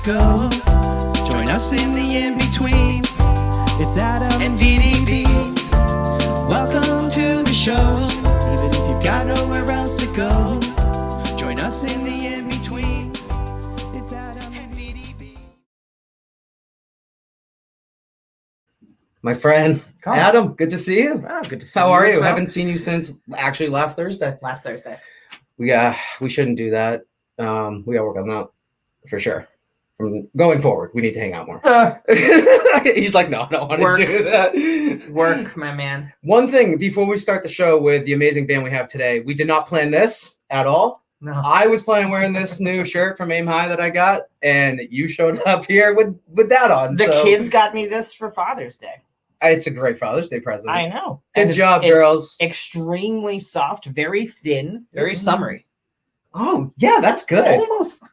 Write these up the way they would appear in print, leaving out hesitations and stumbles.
go. Join us in the in-between. It's Adam and VDB. Welcome to the show. Even if you've got nowhere else to go, join us in the in-between. It's Adam and VDB. My friend, Colin. Adam, good to see you. Oh, good to see you. How are you? Well. Haven't seen you since actually last Thursday. Last Thursday. We shouldn't do that. We gotta work on that for sure. From going forward, we need to hang out more. He's like, no, I don't want to do that. Work, my man. One thing before we start the show with the amazing band we have today, we did not plan this at all. No. I was planning on wearing this new shirt from Aim High that I got, and you showed up here with that on. The kids got me this for Father's Day. It's a great Father's Day present. I know. Good job, girls. It's extremely soft, very thin, very summery. Oh, yeah, that's good.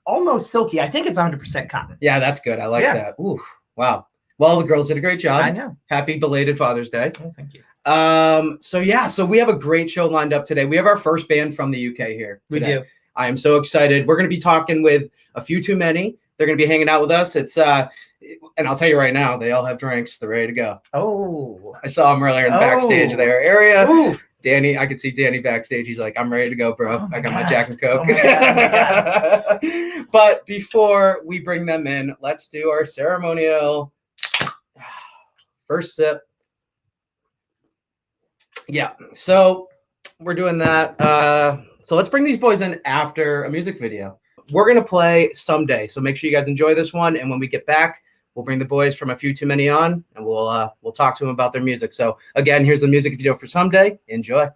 Almost silky. I think it's 100% cotton. Yeah, that's good. I like that. Ooh, wow. Well, the girls did a great job. I know. Happy belated Father's Day. Oh, thank you. So we have a great show lined up today. We have our first band from the UK here today. We do. I am so excited. We're going to be talking with A Few Too Many. They're going to be hanging out with us. It's and I'll tell you right now, they all have drinks. They're ready to go. Oh. I saw them earlier in the backstage of their area. Ooh. Danny, I could see Danny backstage. He's like, I'm ready to go, bro. I got my Jack and Coke. Oh my God. But before we bring them in, let's do our ceremonial first sip. Yeah, so we're doing that. So let's bring these boys in after a music video. We're going to play Someday. So make sure you guys enjoy this one. And when we get back, we'll bring the boys from A Few Too Many on, and we'll talk to them about their music. So again, here's the music video for Someday. Enjoy.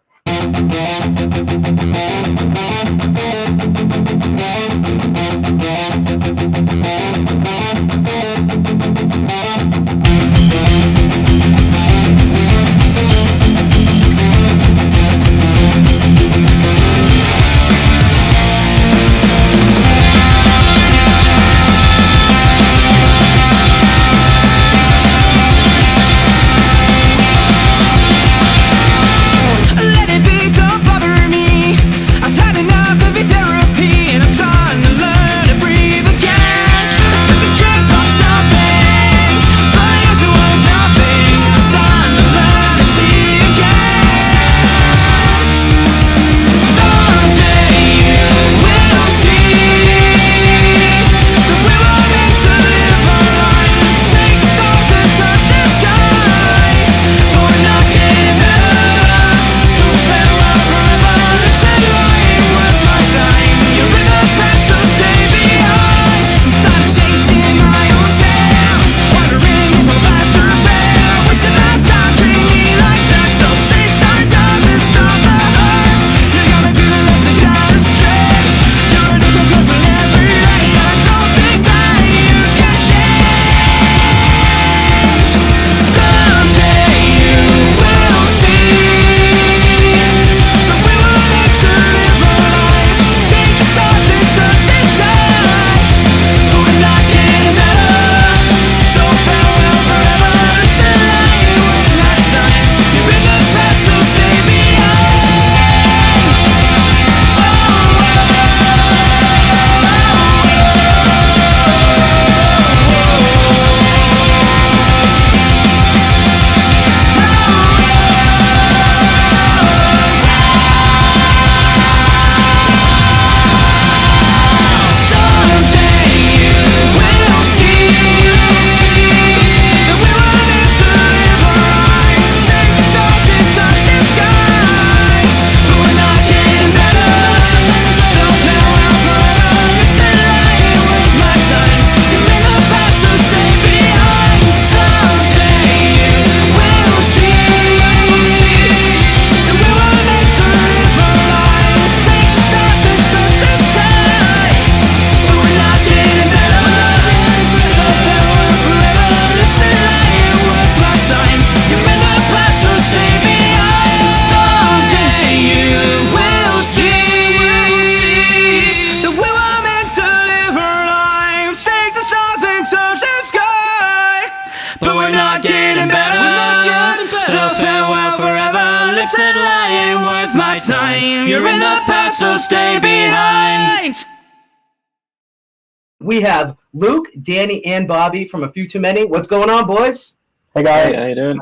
we have Luke, Danny, and Bobby from A Few Too Many. What's going on, boys? Hey guys, how you doing?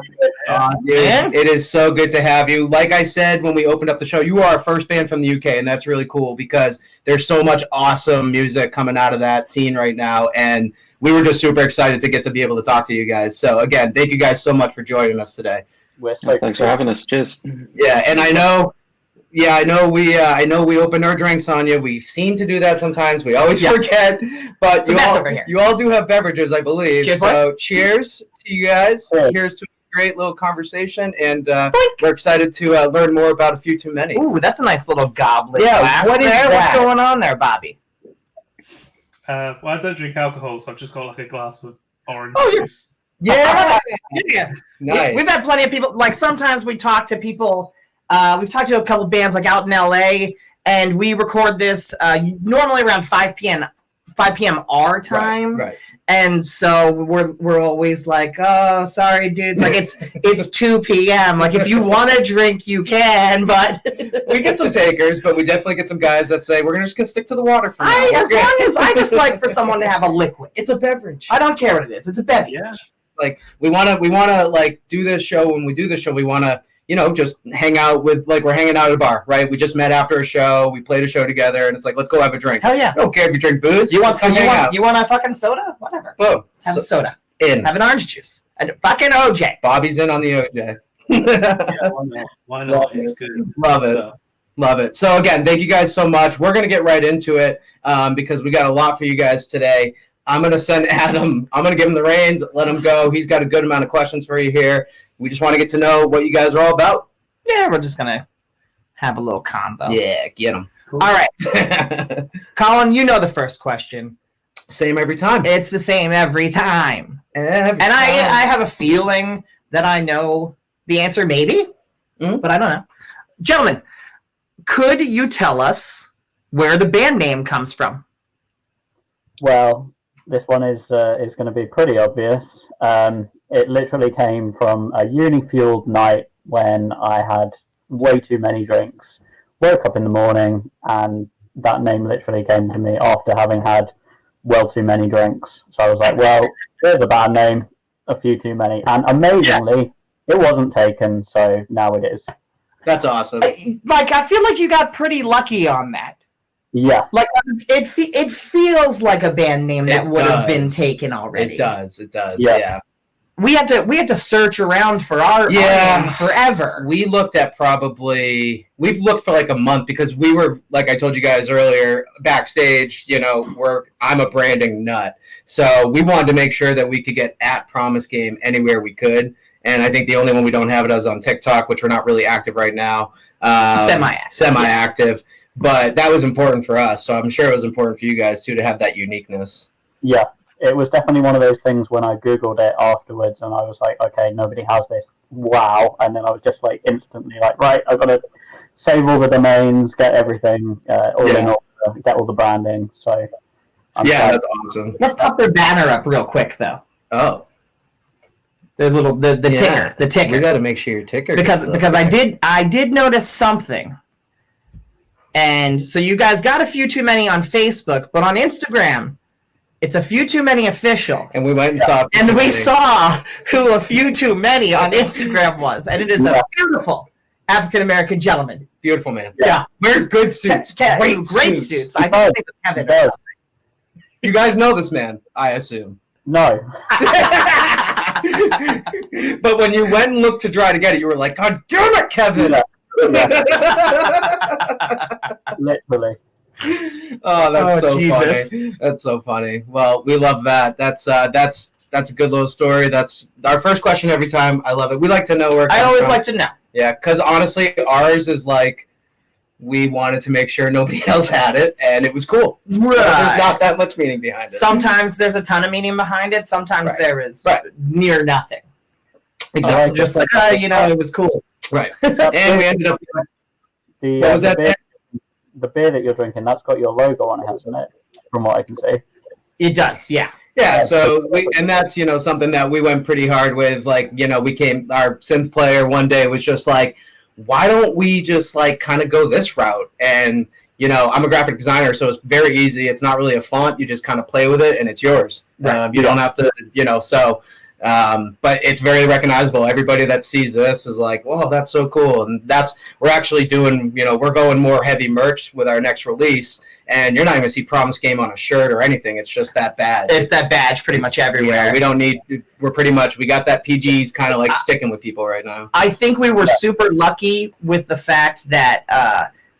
Dude, it is so good to have you. Like I said when we opened up the show, you are our first band from the UK, and that's really cool because there's so much awesome music coming out of that scene right now, and we were just super excited to get to be able to talk to you guys. So again, thank you guys so much for joining us today. Thanks for having us. Cheers. Yeah, and I know we opened our drinks on you. We seem to do that sometimes. We always forget, but you all do have beverages, I believe. Cheers, so boys. cheers to you guys. Yeah. Here's to a great little conversation, and we're excited to learn more about A Few Too Many. Ooh, that's a nice little goblet Yeah, glass what is there. What's that? going on there, Bobby? Well, I don't drink alcohol, so I've just got like a glass of orange Oh, you're- juice. Yeah, Yeah. nice. We've had plenty of people. Like sometimes we talk to people. We've talked to a couple bands like out in LA, and we record this normally around 5 p.m. our time. Right. And so we're always like, oh, sorry, dudes. Like it's 2 p.m. Like if you want to drink, you can, but We get some takers, but we definitely get some guys that say we're just gonna stick to the water for now. as long as I just like for someone to have a liquid. It's a beverage. I don't care what it is. It's a beverage. Yeah. Like we wanna like do this show. When we do this show, we wanna just hang out with, like, we're hanging out at a bar, right? We just met after a show. We played a show together, and it's like, let's go have a drink. Hell yeah. I don't care if you drink booze. You want just come hang out. you want a fucking soda? Whatever. Boom. Have a soda. In. Have an orange juice. And fucking OJ. Bobby's in on the OJ. Yeah, why not? It's good. Love it. So, Love it. So again, thank you guys so much. We're gonna get right into it because we got a lot for you guys today. I'm gonna send Adam. I'm gonna give him the reins. Let him go. He's got a good amount of questions for you here. We just want to get to know what you guys are all about. Yeah, we're just gonna have a little convo. Yeah, get him. cool. All right, Colin, you know the first question. Same every time. It's the same every time. Every And I time. have a feeling that I know the answer, maybe, Mhm. but I don't know. Gentlemen, could you tell us where the band name comes from? Well, this one is going to be pretty obvious. It literally came from a uni-fueled night when I had way too many drinks. Woke up in the morning, and that name literally came to me after having had well too many drinks. So I was like, well, there's a band name, A Few Too Many. And amazingly, it wasn't taken, so now it is. That's awesome. Like, I feel like you got pretty lucky on that. Yeah. Like, it feels like a band name that It would have been does. taken already. It does. Yeah. Yeah. We had to search around for our name forever. We've looked for like a month because we were, like I told you guys earlier, backstage, I'm a branding nut. So we wanted to make sure that we could get at Promise Game anywhere we could. And I think the only one we don't have it is on TikTok, which we're not really active right now. Semi-active. But that was important for us. So I'm sure it was important for you guys too to have that uniqueness. Yeah. It was definitely one of those things when I Googled it afterwards and I was like, okay, nobody has this. Wow. And then I was just like instantly like, right, I've got to save all the domains, get everything all in order, get all the branding. So that's awesome. Let's pop their banner up real quick, though. Oh. The little the ticker. We got to make sure your ticker because gets up there. I did notice something. And so you guys got A Few Too Many on Facebook, but on Instagram, it's A Few Too Many official. And we went and saw. And we saw who A Few Too Many on Instagram was, and it is a beautiful African American gentleman. Beautiful man. Yeah, Wears good suits. great suits. I think it was Kevin. does. You guys know this man, I assume. No. But when you went and looked to try to get it, you were like, God damn it, Kevin! Literally. Oh, that's so Jesus. funny. That's so funny. Well, we love that. That's a good little story. That's our first question every time. I love it. We like to know where it I comes always from. like to know. Yeah, because honestly, ours is like, we wanted to make sure nobody else had it, and it was cool. So there's not that much meaning behind it. Sometimes there's a ton of meaning behind it. Sometimes Right. there is Right. near nothing. Exactly. Just like, it was cool. Right. And we ended up. The, What was that? the beer that you're drinking, that's got your logo on it, hasn't it? From what I can see. It does, yeah. Yeah, so that's something that we went pretty hard with. Like, our synth player one day was just like, why don't we just like kind of go this route? And I'm a graphic designer, so it's very easy. It's not really a font. You just kind of play with it, and it's yours. Right. You don't have to, but it's very recognizable. Everybody that sees this is like, "Whoa, that's so cool!" And we're actually doing, we're going more heavy merch with our next release. And you're not even gonna see Promise Game on a shirt or anything. It's just that badge. It's that badge pretty much everywhere. We don't need. We got that PG's kind of like sticking with people right now. I think we were super lucky with the fact that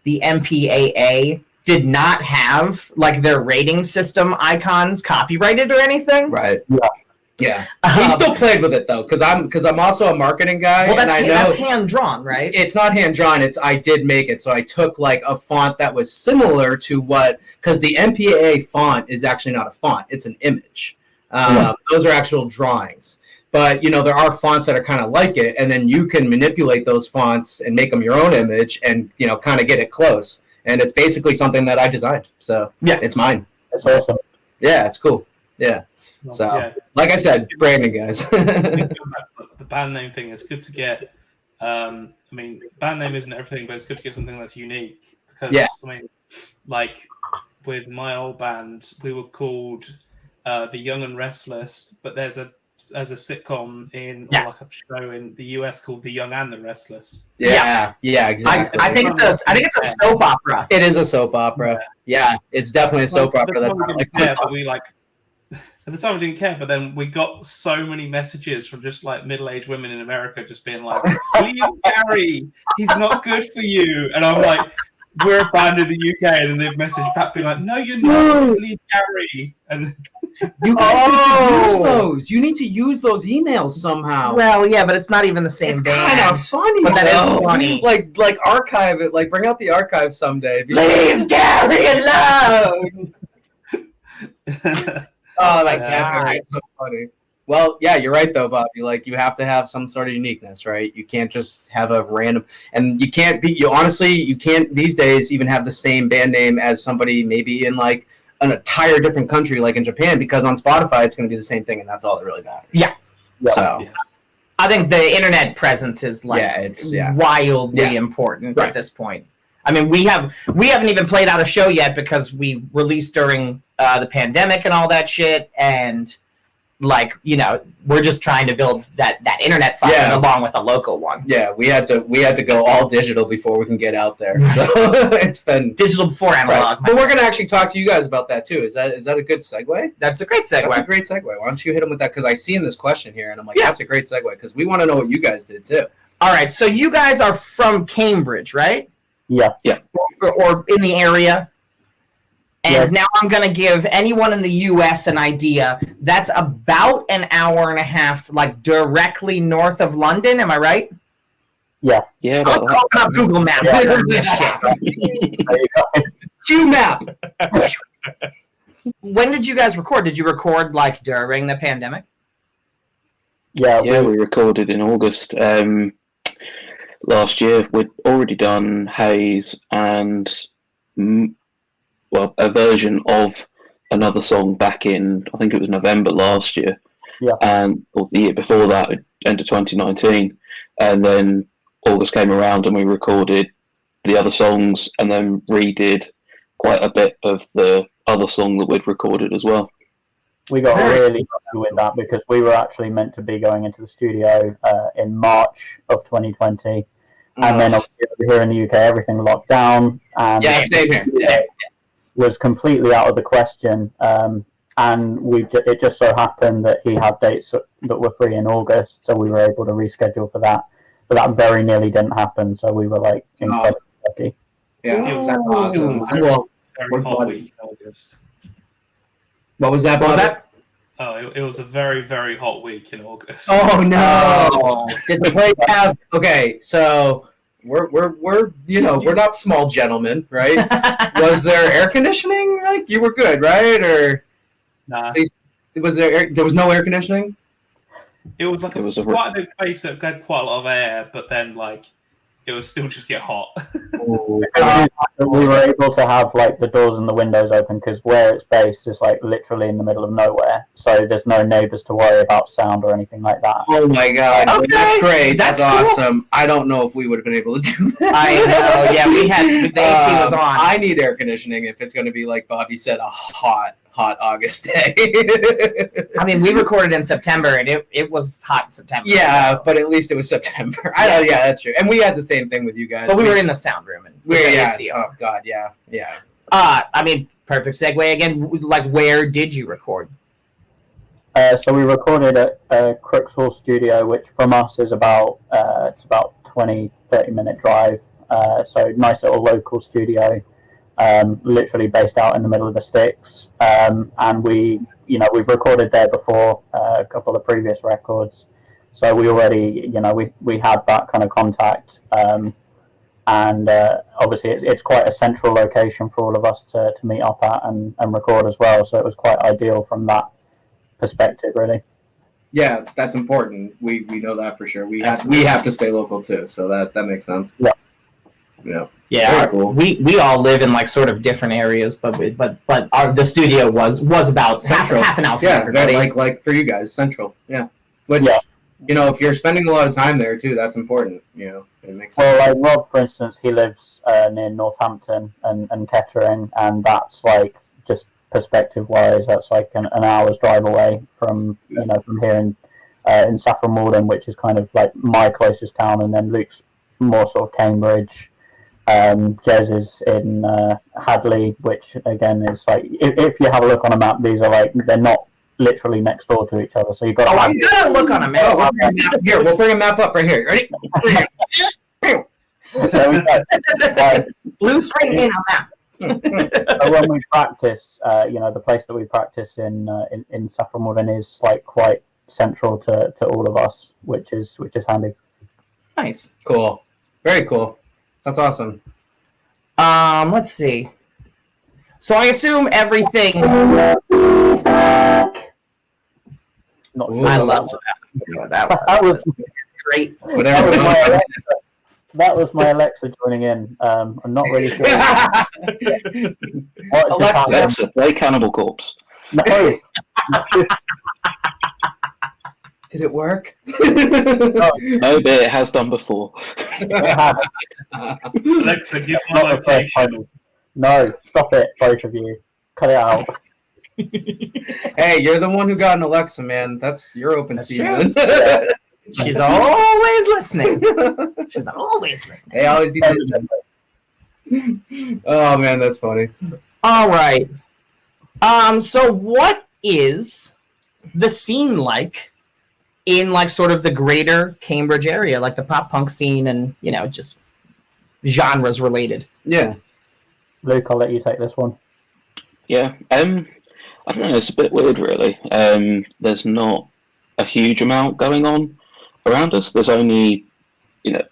the MPAA did not have like their rating system icons copyrighted or anything. Right. Yeah. He still played with it though, because I'm also a marketing guy. Well, that's hand drawn, right? It's not hand drawn. I did make it, so I took like a font that was similar to because the MPAA font is actually not a font; it's an image. Those are actual drawings. But there are fonts that are kind of like it, and then you can manipulate those fonts and make them your own image, and kind of get it close. And it's basically something that I designed, so yeah, it's mine. That's awesome. Yeah, it's cool. Yeah. So, like I said, branding, guys. The band name thing, it's good to get. Band name isn't everything, but it's good to get something that's unique. Because, like with my old band, we were called The Young and Restless, but there's a sitcom or like a show in the US called The Young and the Restless. Yeah, exactly. I think it's a soap opera. It is a soap opera. Yeah, it's definitely a soap opera. That's not like. Yeah, but we at the time we didn't care, but then we got so many messages from just like middle-aged women in America just being like, "Leave Gary, he's not good for you." And I'm like, "We're a band in the UK," and then they've messaged Pat being like, "No, you're not. Leave Gary." And you guys need to use those. You need to use those emails somehow. Well, yeah, but it's not even the same it's band. Kind of funny, but that is funny. Like archive it. Like bring out the archive someday. Leave Gary alone. Oh, it's so funny. Well, yeah, you're right though, Bobby. Like you have to have some sort of uniqueness, right? You can't just have a random, and you can't these days even have the same band name as somebody maybe in like an entire different country, like in Japan, because on Spotify it's going to be the same thing, and that's all that really matters. Yeah. So, I think the internet presence is wildly important at this point. I mean, we haven't even played out a show yet because we released during the pandemic and all that shit, and we're just trying to build that internet following along with a local one. Yeah, we had to go all digital before we can get out there. So it's been digital before analog. Right. But we're gonna actually talk to you guys about that too. Is that a good segue? That's a great segue. That's a great segue. Why don't you hit them with that? Because I see in this question here, and I'm like, that's a great segue because we want to know what you guys did too. All right, so you guys are from Cambridge, right? Yeah. Or in the area. And now I'm going to give anyone in the U.S. an idea. That's about an hour and a half, like directly north of London. Am I right? Yeah. Yeah. I'll open up Google Maps. Q map. When did you guys record? Did you record like during the pandemic? Yeah, we recorded in August. Last year, we'd already done Haze and a version of another song back in, I think it was November last year, or the year before that, end of 2019, and then August came around and we recorded the other songs and then redid quite a bit of the other song that we'd recorded as well. We got really lucky with that because we were actually meant to be going into the studio in March of 2020, and then obviously over here in the UK everything locked down, and same here. Was completely out of the question. And it just so happened that he had dates that were free in August, so we were able to reschedule for that. But that very nearly didn't happen, so we were like incredibly lucky. Yeah, it was awesome. very hot week in August. What was that? Oh, it was a very, very hot week in August. Oh no! Did the place have? Okay, so we're not small gentlemen, right? Was there air conditioning? Like you were good, right? Or nah? Was there was no air conditioning? It was like quite a big place that had quite a lot of air, but then like it would still just get hot. We were able to have like the doors and the windows open because where it's based is like literally in the middle of nowhere, so there's no neighbors to worry about sound or anything like that. Oh my god, Okay. that's great. That's Cool. awesome. I don't know if we would have been able to do that. I know. Yeah, we had the AC was on. I need air conditioning if it's going to be like Bobby said, a hot August day. I mean, we recorded in September, and it was hot in September. Yeah, so. but at least it was September. I know. Yeah, that's true. And we had the same thing with you guys. But we were in the sound room, and AC on. Oh god, yeah. I mean, perfect segue again. Like, where did you record? So we recorded at Crookswell Studio, which from us is about 20-30 minute drive. So nice little local studio, literally based out in the middle of the sticks. And we've recorded there before a couple of previous records. So we already, we had that kind of contact. And obviously it's quite a central location for all of us to meet up at and record as well. So it was quite ideal from that perspective, really. Yeah, that's important. We know that for sure. We have to stay local too, so that makes sense. Yeah. Yeah, very cool. We all live in like sort of different areas, but the studio was about half an hour from everybody. like for you guys, central. Yeah, which if you're spending a lot of time there too, that's important. It makes sense. Well, like Rob, for instance, he lives near Northampton and Kettering, and that's like just perspective-wise, that's like an hour's drive away from from here in Saffron Walden, which is kind of like my closest town, and then Luke's more sort of Cambridge. Jez is in Hadley, which again is like if you have a look on a map, these are like they're not literally next door to each other. So you got. Oh, I'm gonna look on a map. Here, we'll bring a map up right here. Ready? Blue screen in a map. So when we practice, the place that we practice in Saffron Walden is like quite central to all of us, which is handy. Nice, cool, very cool. That's awesome. Let's see. So I assume everything. Not sure I love that. That was great. Whatever. That was my Alexa joining in. I'm not really sure. Alexa, play Cannibal Corpse. No. Did it work? No, but it has done before. Alexa, give my location. No, stop it, both of you. Cut it out. Hey, you're the one who got an Alexa, man. That's your open season. She's always listening. She's always listening. Hey, always be listening. Oh man, that's funny. All right. So what is the scene like in like sort of the greater Cambridge area, like the pop punk scene and just genres related? Yeah. Luke, I'll let you take this one. Yeah. I don't know. It's a bit weird, really. There's not a huge amount going on around us. There's only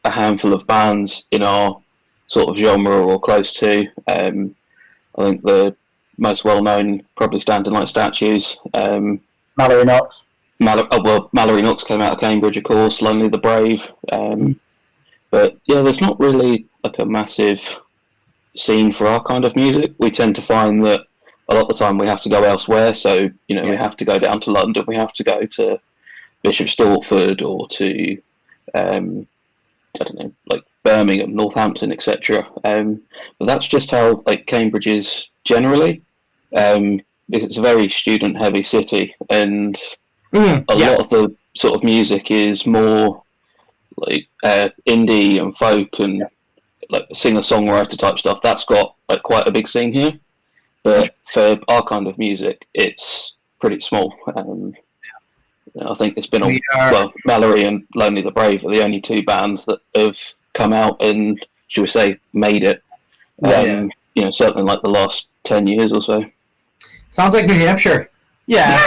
a handful of bands in our sort of genre or close to. I think the most well known probably Standing Like Statues. Mallory Knox. Mallory Knox came out of Cambridge, of course. Lonely the Brave. But yeah, there's not really like a massive scene for our kind of music. We tend to find that a lot of the time we have to go elsewhere. So we have to go down to London. We have to go to Bishop Stortford or to I don't know, like Birmingham, Northampton, etc. But that's just how like Cambridge is generally. It's a very student-heavy city, and a lot of the sort of music is more like indie and folk and like singer-songwriter type stuff. That's got like quite a big scene here. But for our kind of music, it's pretty small. I think it's been Mallory and Lonely the Brave are the only two bands that have come out and, should we say, made it. Certainly like the last 10 years or so. Sounds like New Hampshire. Yeah.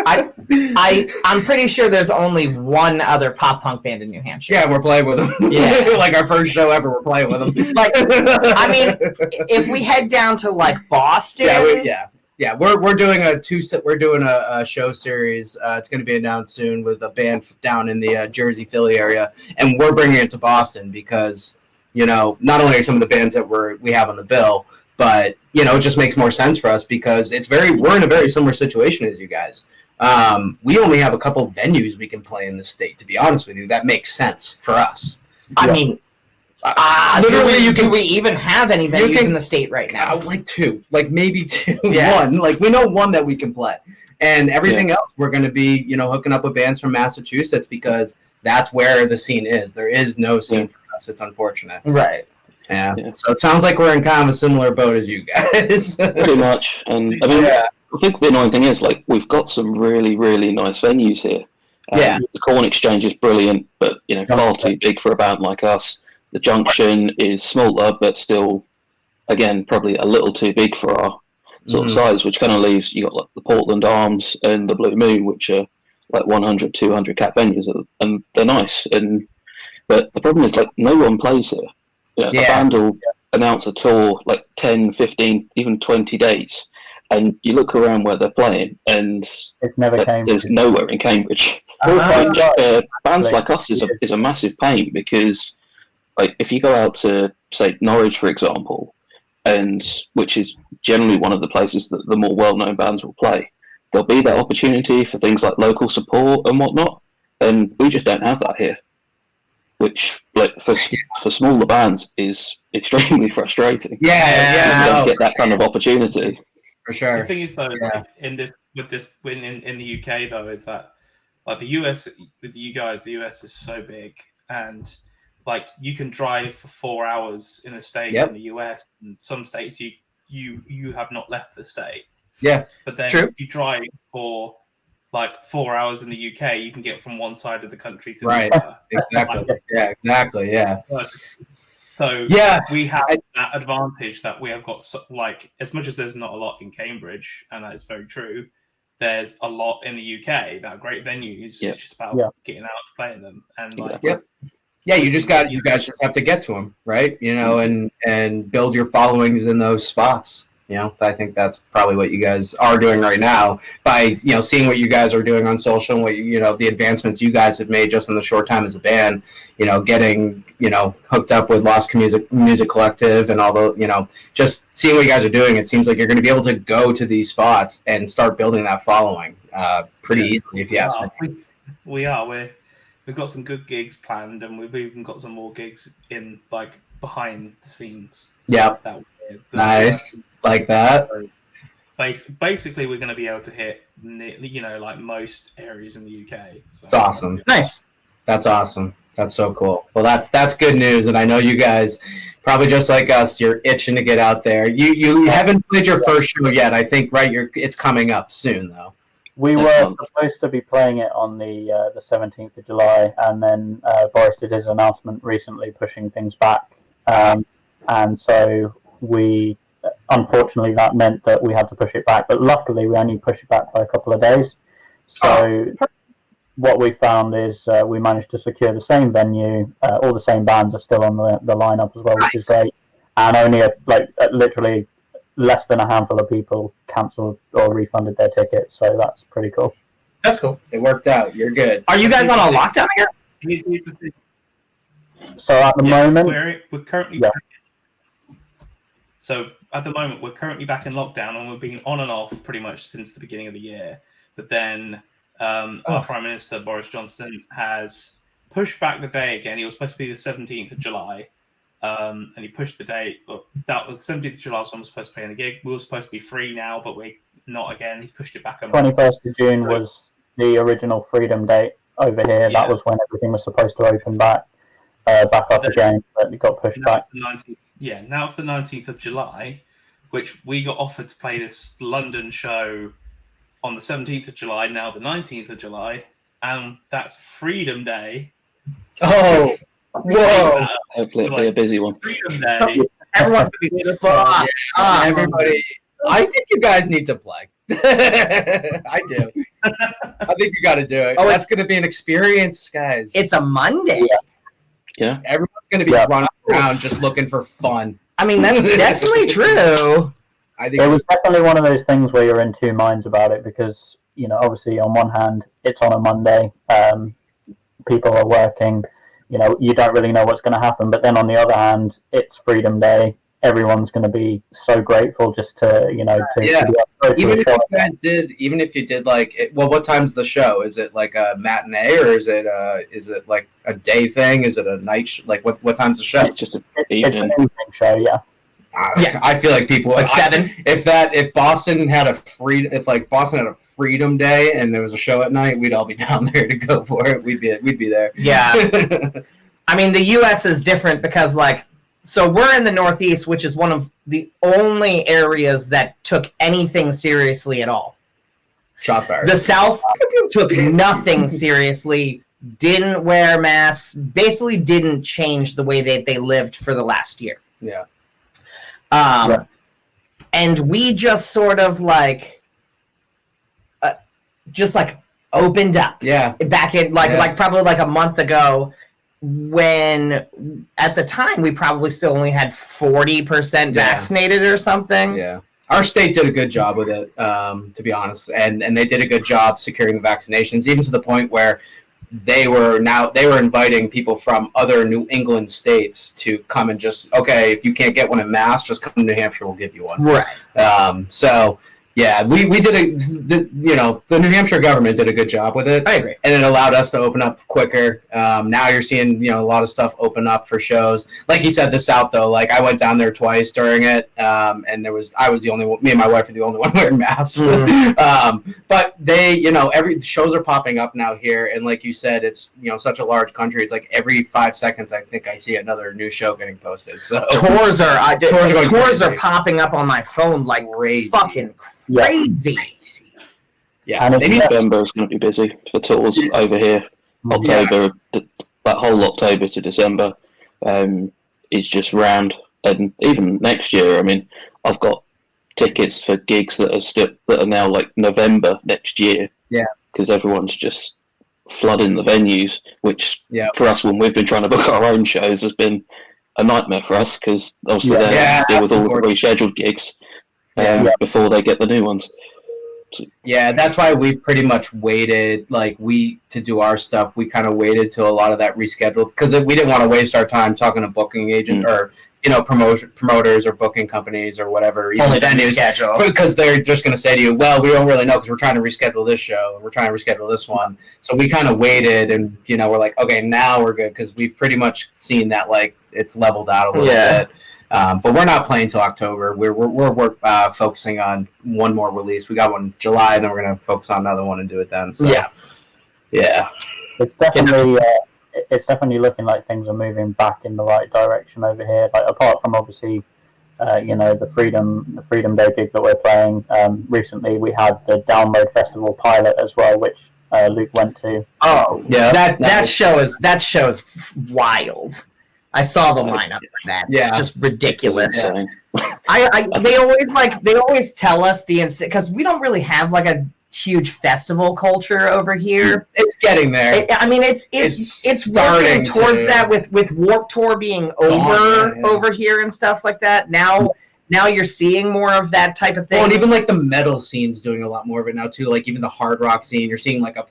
I'm pretty sure there's only one other pop punk band in New Hampshire. Yeah, we're playing with them. Yeah. Like our first show ever, we're playing with them. Like, I mean, if we head down to like Boston, Yeah, we're doing a show series. It's going to be announced soon with a band down in the Jersey, Philly area, and we're bringing it to Boston because not only are some of the bands that we have on the bill, but it just makes more sense for us because we're in a very similar situation as you guys. We only have a couple of venues we can play in the state. To be honest with you, that makes sense for us. I mean. Literally, do we even have any venues in the state right now? Like two, like maybe two. Yeah. One, like we know one that we can play, and everything else we're going to be, hooking up with bands from Massachusetts because that's where the scene is. There is no scene for us. It's unfortunate. Right. Yeah. So it sounds like we're in kind of a similar boat as you guys. Pretty much. And I mean, I think the annoying thing is like we've got some really, really nice venues here. The Corn Exchange is brilliant, but far too big for a band like us. The Junction is smaller, but still, again, probably a little too big for our sort of size, which kind of leaves you got like the Portland Arms and the Blue Moon, which are like 100, 200 cap venues, and they're nice. But the problem is like no one plays here. A band will announce a tour like 10, 15, even 20 days, and you look around where they're playing, and it's never there's nowhere in Cambridge. Which bands like us is a massive pain because. Like if you go out to say Norwich, for example, and which is generally one of the places that the more well-known bands will play, there'll be that opportunity for things like local support and whatnot, and we just don't have that here, which like for smaller bands is extremely frustrating. You don't get that kind of opportunity. For sure. The thing is though, like, in the UK though, is that like the US with you guys, the US is so big and. Like you can drive for 4 hours in a state in the US, and some states you have not left the state. Yeah, but then if you drive for like 4 hours in the UK, you can get from one side of the country to the other. Exactly. So we have that advantage that we have got. Like as much as there's not a lot in Cambridge, and that is very true. There's a lot in the UK that are great venues. It's just about getting out to playing them, and like. Yeah, you guys just have to get to them, right? And build your followings in those spots. I think that's probably what you guys are doing right now by, seeing what you guys are doing on social and what, the advancements you guys have made just in the short time as a band, getting, hooked up with Lost Music Collective and all the, just seeing what you guys are doing. It seems like you're going to be able to go to these spots and start building that following pretty easily, if you ask me. We are. We've got some good gigs planned, and we've even got some more gigs in like behind the scenes. Yeah, nice, like that. So basically, we're going to be able to hit, like most areas in the UK. So it's awesome. Nice. That's awesome. That's so cool. Well, that's good news, and I know you guys, probably just like us, you're itching to get out there. You haven't played your first show yet, I think, right? It's coming up soon, though. We were supposed to be playing it on the 17th of July, and then Boris did his announcement recently pushing things back. And so unfortunately, that meant that we had to push it back. But luckily, we only pushed it back by a couple of days. So what we found is we managed to secure the same venue. All the same bands are still on the lineup as well, which is great. And only literally less than a handful of people cancelled or refunded their tickets, so that's pretty cool. That's cool. It worked out. You're good. Are you guys on a lockdown here? Here's the thing. So at the moment, we're currently. So at the moment, we're currently back in lockdown, and we've been on and off pretty much since the beginning of the year. But then our Prime Minister Boris Johnson has pushed back the day again. It was supposed to be the 17th of July. And he pushed the date. Well, that was 17th of July, so I'm supposed to play in the gig. We were supposed to be free now, but we're not again. He pushed it back a month. 21st of June was the original freedom date over here. That was when everything was supposed to open back up again, but it got pushed back. Now it's the 19th of July, which we got offered to play this London show on the 17th of July, now the 19th of July, and that's Freedom Day. So whoa! Hopefully it'll be a busy one. Freedom Day. Everyone's going to be fucked. Everybody, I think you guys need to play. I do. I think you got to do it. Oh, that's going to be an experience, guys. It's a Monday. Yeah. Everyone's going to be running around just looking for fun. I mean, that's definitely true. I think it was definitely one of those things where you're in two minds about it because, obviously on one hand, it's on a Monday, people are working, you don't really know what's going to happen. But then on the other hand, it's Freedom Day. Everyone's going to be so grateful just to, even if you did like, what time's the show? Is it like a matinee or is it like a day thing? Is it a night? What time's the show? It's just an evening show, yeah. I feel like people like 7. If Boston had a Freedom Day and there was a show at night, we'd all be down there to go for it. We'd be there. Yeah. I mean, the U.S. is different because so we're in the Northeast, which is one of the only areas that took anything seriously at all. Shots fired. The South took nothing seriously, didn't wear masks, basically didn't change the way they lived for the last year. Yeah. And we just sort of opened up. Yeah. Back in probably a month ago, when at the time we probably still only had 40% vaccinated or something. Yeah. Our state did a good job with it, to be honest, and they did a good job securing the vaccinations, even to the point where they were inviting people from other New England states to come and if you can't get one in Mass, just come to New Hampshire, we'll give you one. Right. So yeah, we did the New Hampshire government did a good job with it. I agree. And it allowed us to open up quicker. Now you're seeing, a lot of stuff open up for shows. Like you said, the South though, I went down there twice during it. And I was the only one, me and my wife are the only one wearing masks. Mm-hmm. But they, every shows are popping up now here. And like you said, it's, such a large country. It's like every 5 seconds, I think I see another new show getting posted. So tours are popping up on my phone like crazy. Fucking crazy. Yeah, and November is going to be busy for tours over here. October, that whole October to December is just round, and even next year. I mean, I've got tickets for gigs that are now November next year. Yeah, because everyone's just flooding the venues, which for us, when we've been trying to book our own shows, has been a nightmare for us because obviously they have to deal with all of the rescheduled gigs. Before they get the new ones. Yeah, that's why we pretty much waited, to do our stuff, we kind of waited till a lot of that rescheduled, because we didn't want to waste our time talking to booking agents or, promoters or booking companies or whatever. Only venues, because they're just going to say to you, well, we don't really know because we're trying to reschedule this show, and we're trying to reschedule this one. So we kind of waited, and, we're like, okay, now we're good, because we've pretty much seen that, it's leveled out a little bit. But we're not playing till October. We're focusing on one more release. We got one in July, and then we're gonna focus on another one and do it then. So yeah. It's definitely looking like things are moving back in the right direction over here. Apart from obviously, the Freedom Day gig that we're playing. Recently, we had the Download Festival pilot as well, which Luke went to. Oh yeah, that show is wild. I saw the lineup for that. Yeah. It's just ridiculous. They always tell us because we don't really have a huge festival culture over here. It's getting there. It's working towards that with Warped Tour being over here and stuff like that. Now you're seeing more of that type of thing. Well, and even the metal scene's doing a lot more of it now too. Even the hard rock scene, you're seeing the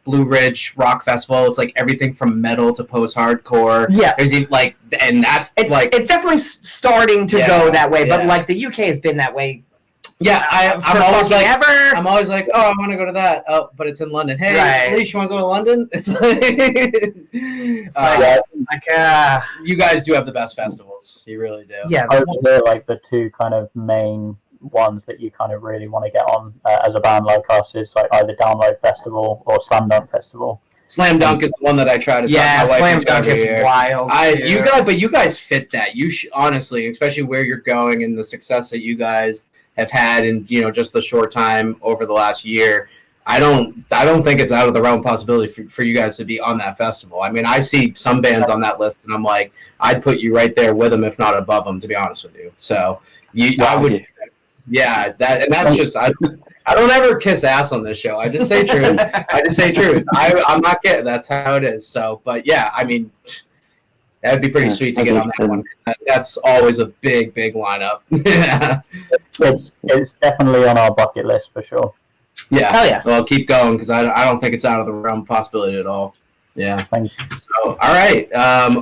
Blue Ridge Rock Festival. It's everything from metal to post-hardcore. Yeah, there's even and that's it's definitely starting to go that way. But the UK has been that way. Yeah, I'm always like, oh, I want to go to that. Oh, but it's in London. Hey, Felice, you want to go to London? It's you guys do have the best festivals. You really do. Yeah, they're the two kind of main ones that you kind of really want to get on as a band like us is either Download Festival or Slam Dunk Festival. Slam Dunk is the one that I try to talk my wife Slam Dunk is wild. You guys fit that. You honestly, especially where you're going and the success that you guys have had in just the short time over the last year. I don't think it's out of the realm of possibility for you guys to be on that festival. I mean, I see some bands on that list, and I'm like, I'd put you right there with them, if not above them, to be honest with you. So I would. Yeah, that's just I don't ever kiss ass on this show. I just say truth. I'm not kidding. That's how it is. So, but yeah, I mean, That would be pretty sweet to get on that one. That's always a big lineup. Yeah. It's definitely on our bucket list for sure. Yeah. Hell yeah. Well, keep going because I don't think it's out of the realm of possibility at all. Yeah. Thank you. So, all right.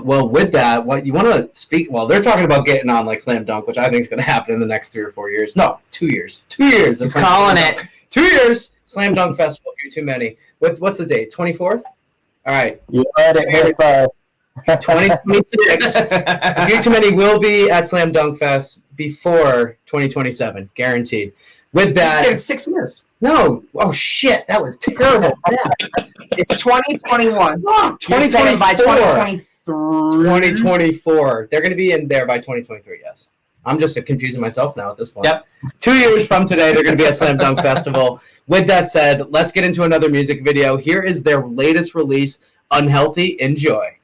Well, with that, what you want to speak? Well, they're talking about getting on like Slam Dunk, which I think is going to happen in the next 3 or 4 years. No, 2 years. 2 years. He's calling it. 2 years. Slam Dunk Festival. If you're too many. What's the date? 24th. All right. You heard it here first. 2026. A Few Too Many will be at Slam Dunk Fest before 2027, guaranteed. With that, it's 6 years. No. Oh shit, that was terrible. It's 2021. Oh, 2024. By 2023. 2024. They're going to be in there by 2023. Yes. I'm just confusing myself now at this point. Yep. 2 years from today, they're going to be at Slam Dunk Festival. With that said, let's get into another music video. Here is their latest release, Unhealthy. Enjoy.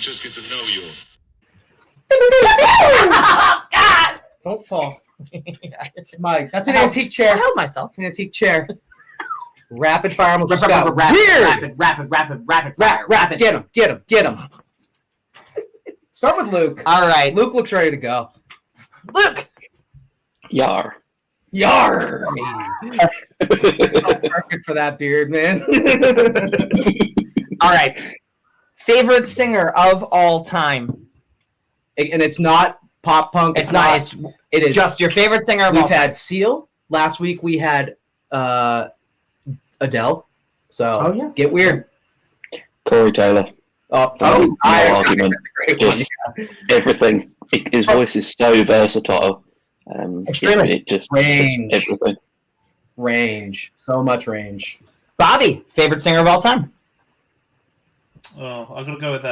just get to know you. Don't fall. It's my. That's an antique chair. I held myself. It's an antique chair. Rapid fire. Almost just got Rapid fire. Rapid. Get him. Start with Luke. All right. Luke looks ready to go. Luke. Yar. Yar. It's so perfect for that beard, man. All right. Favorite singer of all time. And it's not pop punk. It is just your favorite singer of all time. We've had Seal. Last week we had Adele. So get weird. Corey Taylor. No argument. Just everything. His voice is so versatile. Extremely. It just range. Everything. Range. So much range. Bobby, favorite singer of all time. Oh, I'm gonna go with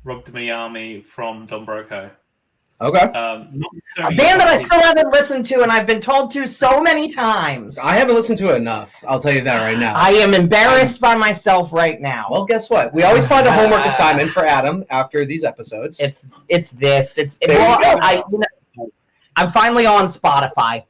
Rob DeMiami from Don Broco. Okay. A band that I still haven't listened to, and I've been told to so many times. I haven't listened to it enough. I'll tell you that right now. I am embarrassed by myself right now. Well, guess what? We always find a homework assignment for Adam after these episodes. I'm finally on Spotify.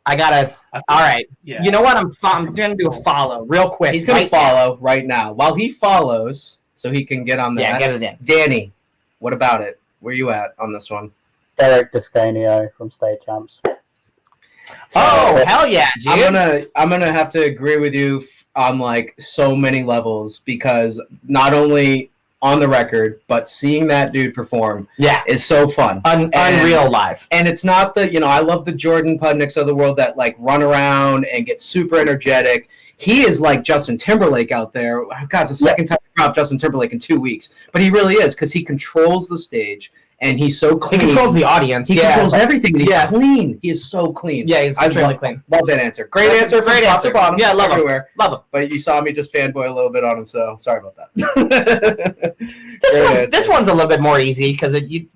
I gotta. All right. Yeah. You know what? I'm gonna do a follow real quick. He's gonna follow right now. While he follows, so he can get on that. Yeah, get it in. Danny, what about it? Where you at on this one? Derek Descanio from State Champs. Hell yeah, dude! I'm gonna have to agree with you on like so many levels because not only on the record, but seeing that dude perform is so fun. Unreal live. And it's not I love the Jordan Pudnicks of the world that like run around and get super energetic. He is like Justin Timberlake out there. God, it's the second time I dropped Justin Timberlake in 2 weeks. But he really is because he controls the stage and he's so clean. He controls the audience. He controls everything and he's clean. He is so clean. Yeah, he's extremely clean. Love that answer. Great answer from top to bottom. Yeah, love everywhere. him. Love him. But you saw me just fanboy a little bit on him, so sorry about that. This one's a little bit more easy because I like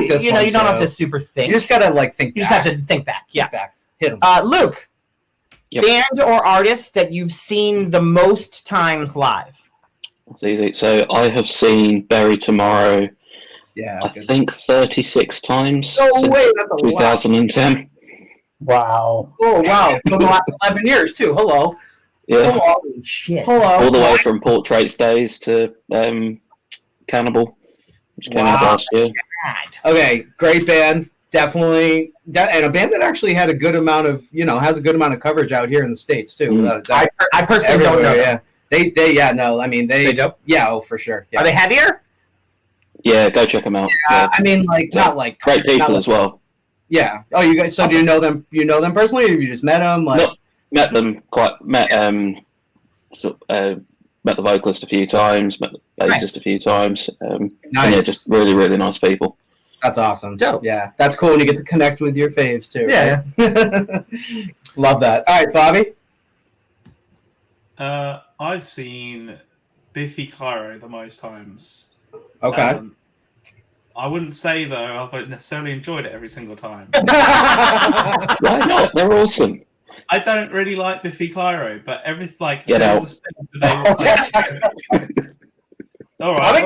this one. You don't have to super think. You just gotta like think. You just have to think back. Yeah. Hit him. Luke, band or artist that you've seen the most times live? It's easy. So I have seen Bury Tomorrow. Yeah. I think 36 times. No way. That's a 2010. Wow. Oh wow. For the last 11 years too. Hello. Yeah. Holy shit. Hello. All the way from Portraits Days to Cannibal, which came out last year. Okay, great band. Definitely, and a band that actually had a good amount of, has a good amount of coverage out here in the States too. Without a doubt. I personally don't know. Yeah, they dope? Yeah, oh for sure. Yeah. Are they heavier? Yeah, go check them out. Yeah, I mean, like not like great people as well. Yeah. Oh, you guys. So do you know them? You know them personally, or have you just met them? Like met them met the vocalist a few times, met the bassist a few times. Nice. And yeah, just really, really nice people. That's awesome. Dope. Yeah, that's cool when you get to connect with your faves too. Yeah. Right? Love that. All right, Bobby. I've seen Biffy Clyro the most times. Okay. I wouldn't say though I've necessarily enjoyed it every single time. Why not? They're awesome. I don't really like Biffy Clyro, but everything like get out. All right.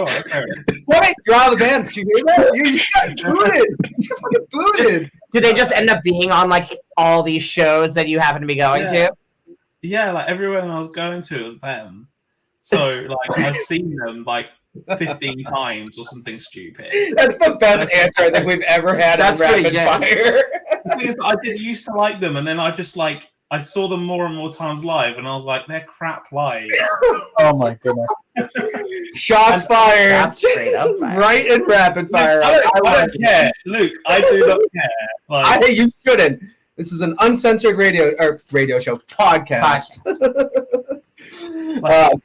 What? You're out of the band. Did you hear that? You got booted. You got fucking booted. Did they just end up being on like all these shows that you happen to be going to? Yeah, like everywhere I was going to was them. So like I've seen them like 15 times or something stupid. That's the best answer I think we've ever had on Rapid Fire. The thing is, I did used to like them, and then I just like I saw them more and more times live, and I was like, they're crap live. Oh my goodness! Shots fired. That's straight up fired. Right in Rapid Fire. I don't care, Luke. I do not care. Like, you shouldn't. This is an uncensored radio show podcast.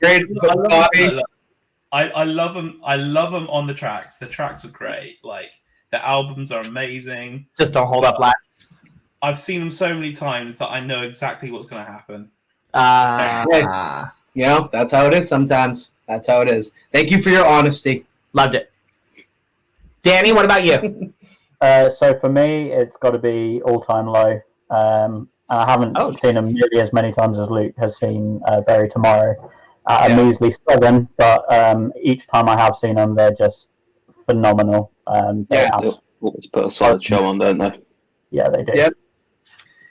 Great, Bobby. I love them. I love them on the tracks. The tracks are great. Like the albums are amazing. Just don't hold up live. I've seen them so many times that I know exactly what's going to happen. That's how it is sometimes. That's how it is. Thank you for your honesty. Loved it. Danny, what about you? So for me, it's got to be All Time Low. I haven't seen them nearly as many times as Luke has seen Bury Tomorrow. at a measly 7, but each time I have seen them, they're just phenomenal. They always put a solid show on, don't they? Yeah, they do. Yep.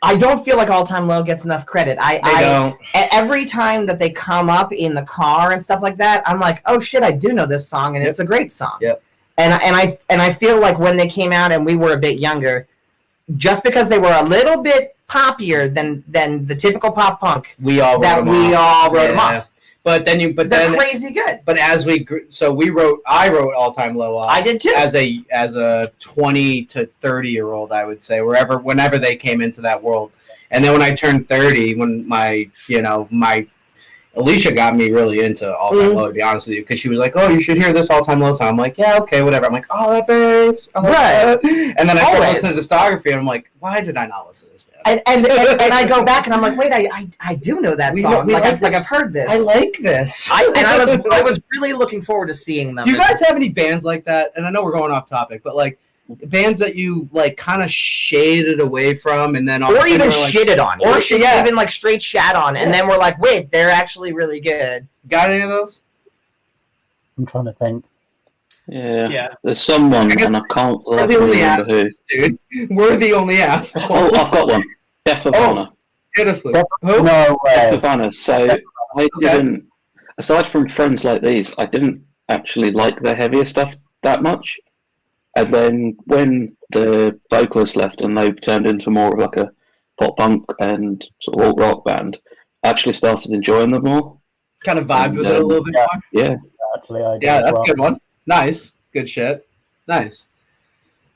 I don't feel like All Time Low gets enough credit. They don't. Every time that they come up in the car and stuff like that, I'm like, oh shit, I do know this song, and it's a great song. Yep. And I feel like when they came out and we were a bit younger, just because they were a little bit poppier than the typical pop punk, we all wrote them off. But then They're crazy good. But as we grew, so I wrote All Time Low off. I did too. As a 20 to 30-year-old, I would say, whenever they came into that world. And then when I turned 30, when my Alicia got me really into All Time Low, to be honest with you, because she was like, "Oh, you should hear this All Time Low song." I'm like, "Yeah, okay, whatever." I'm like, "Oh, that bass, right?" And then I started listening to discography, and I'm like, "Why did I not listen to this?" And I go back and I'm like, wait, I do know that song. I've heard this. I like this. I was really looking forward to seeing them. Do you guys have any bands like that? And I know we're going off topic, but like bands that you like kind of shaded away from, and then or even shitted on, or even like straight shat on, and then we're like, wait, they're actually really good. Got any of those? I'm trying to think. Yeah. There's someone, and I can't remember who. Dude, we're the only assholes. Oh, I've got one. Death of Honor. Hit us, Luke. No way. Death of Honor. So I didn't, aside from Friends Like These, I didn't actually like their heavier stuff that much. And then when the vocalist left and they turned into more of like a pop punk and sort of alt rock band, I actually started enjoying them more. Kind of vibed with it a little bit more. Yeah. Actually, I that's a good one. Nice. Good shit. Nice.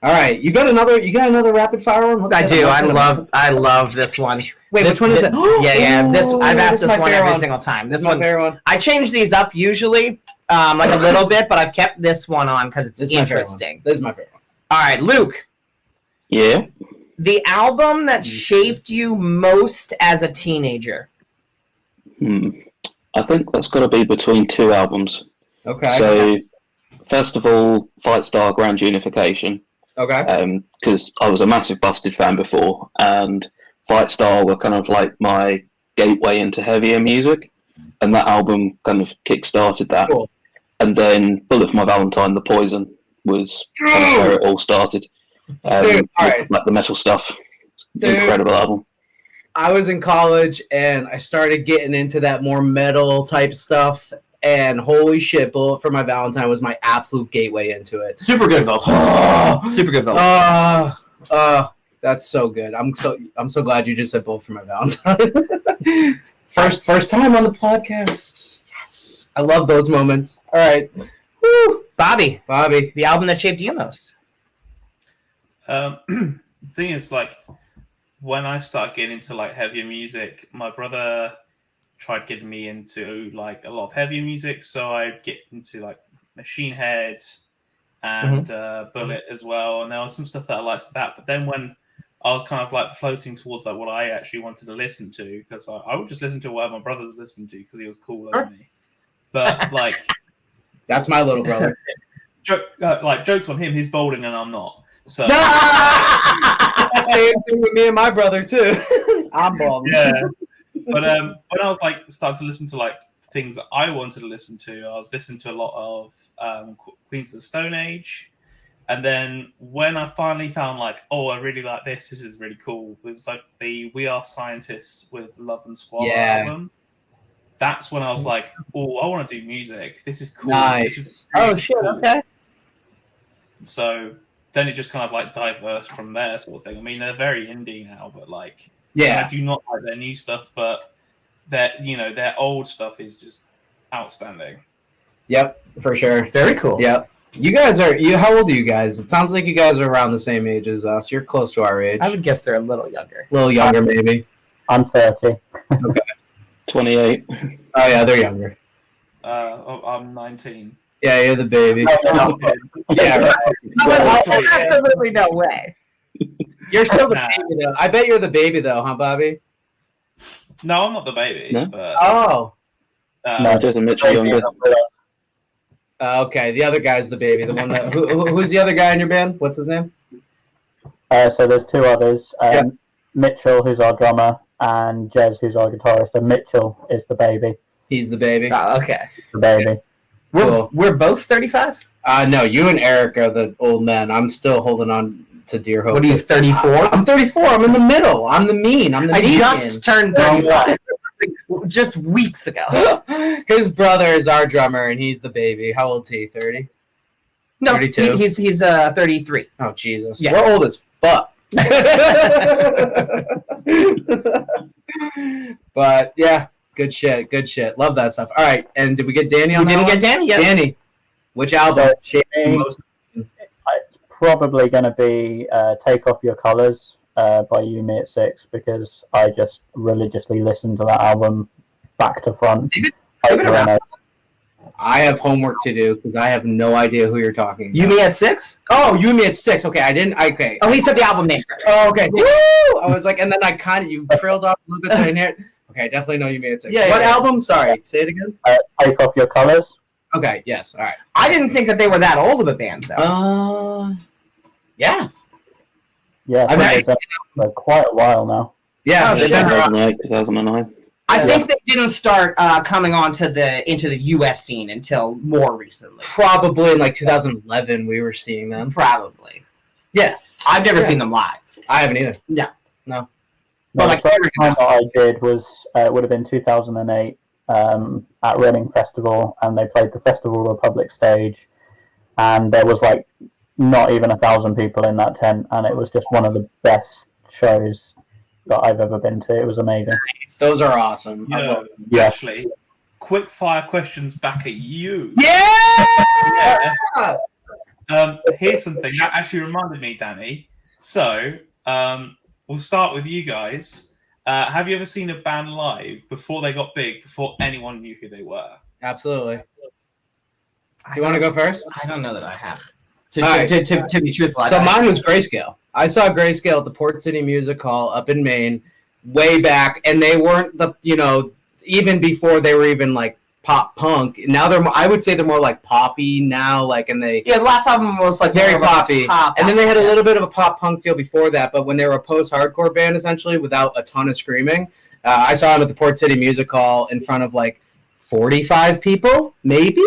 All right, you got another rapid fire one? I do. I love this one. Wait, which one is it? Yeah. I've asked this one every single time. This one. I change these up usually, like a little bit, but I've kept this one on because it's interesting. This is my favorite one. All right, Luke. Yeah. The album that shaped you most as a teenager. I think that's got to be between two albums. Okay. So, first of all, Fight Star Grand Unification. Okay. Because I was a massive Busted fan before, and Fight Star were kind of like my gateway into heavier music, and that album kind of kick-started that. Cool. And then Bullet for My Valentine, The Poison, was kind of where it all started. Dude, all right. Like the metal stuff. Dude, incredible album. I was in college, and I started getting into that more metal type stuff. And holy shit, Bullet for My Valentine was my absolute gateway into it. Super good vocals. Super good vocals. That's so good. I'm so glad you just said Bullet for My Valentine. first time on the podcast. Yes. I love those moments. All right. Woo. Bobby. The album that shaped you most. The thing is, like, when I started getting into like heavier music, my brother tried getting me into like a lot of heavier music, so I'd get into like Machine Head and Bullet as well, and there was some stuff that I liked with that. But then when I was kind of like floating towards like what I actually wanted to listen to, because I would just listen to whatever my brother was listening to because he was cooler than me. But like, that's my little brother. Jokes on him, he's balding and I'm not. So same thing with me and my brother too. I'm bald. Yeah. But when I was like starting to listen to like things that I wanted to listen to, I was listening to a lot of Queens of the Stone Age, and then when I finally found like, oh, I really like this is really cool. It was like the We Are Scientists with Love and Squalor album. That's when I was like, oh, I want to do music. This is cool. Nice. This is really shit. cool. Okay. So then it just kind of like diversed from there, sort of thing. I mean, they're very indie now, but like. Yeah, I do not like their new stuff, but their old stuff is just outstanding. Yep, for sure. Very cool. Yep. You guys are how old are you guys? It sounds like you guys are around the same age as us. You're close to our age. I would guess they're a little younger. A little younger, maybe. I'm 30. Okay. 28. Oh yeah, they're younger. I'm 19. Yeah, you're the baby. Yeah, right. Absolutely no way. You're still the baby, though. I bet you're the baby, though, huh, Bobby? No, I'm not the baby. No? But, No, just a Mitchell younger. Okay, the other guy's the baby. The one that who's the other guy in your band? What's his name? So there's two others. Mitchell, who's our drummer, and Jez, who's our guitarist. And Mitchell is the baby. He's the baby. Oh, okay. The baby. We're both 35? No, you and Eric are the old men. I'm still holding on to dear hope. What are you, 34? I'm 34. I'm in the middle. I'm the mean. I'm the median. I just turned 35. Just weeks ago. His brother is our drummer, and he's the baby. How old's he? 30? No, 32? He's 33. Oh, Jesus. Yeah. We're old as fuck. But, yeah, good shit. Good shit. Love that stuff. All right, and did we get Danny on We didn't get Danny yet. Danny, which album? It's probably going to be Take Off Your Colours by You Me at 6, because I just religiously listen to that album back to front. I have homework to do because I have no idea who you're talking about. You Me at 6? Oh, You Me at 6. Okay, I didn't. Okay. Oh, he said the album name first. Oh, okay. Woo! I was like, and then you trailed off a little bit. So I didn't hear it. Okay, I definitely know You Me at 6. Yeah, what yeah. album? Sorry, say it again. Take Off Your Colours. Okay, yes, all right. I didn't think that they were that old of a band, though. Yeah. Yeah, I mean, they've been for quite a while now. Yeah, Oh, they've shit. been around. 2009. I think they didn't start coming on to into the U.S. scene until more recently. Probably in like 2011 we were seeing them. Probably. Yeah. I've never seen them live. I haven't either. Yeah. No. But The like, first time that I did was would have been 2008 at Reading Festival, and they played the Festival Republic stage, and there was like not even 1,000 people in that tent, and it was just one of the best shows that I've ever been to. It was amazing. Those are awesome. I love them. Yeah. Actually, quick fire questions back at you. Yeah! Here's something that actually reminded me, Danny. So, we'll start with you guys. Have you ever seen a band live before they got big, before anyone knew who they were? Absolutely. You want to go first? I don't know that I have. All To be truthful, So mine was Grayscale. I saw Grayscale at the Port City Music Hall up in Maine way back, and they weren't even before they were even like pop punk. Now I would say they're more like poppy now, the last album was like very more of a poppy. pop And then they had a album, little bit of a pop punk feel before that, but when they were a post-hardcore band essentially without a ton of screaming, I saw them at the Port City Music Hall in front of like 45 people, maybe.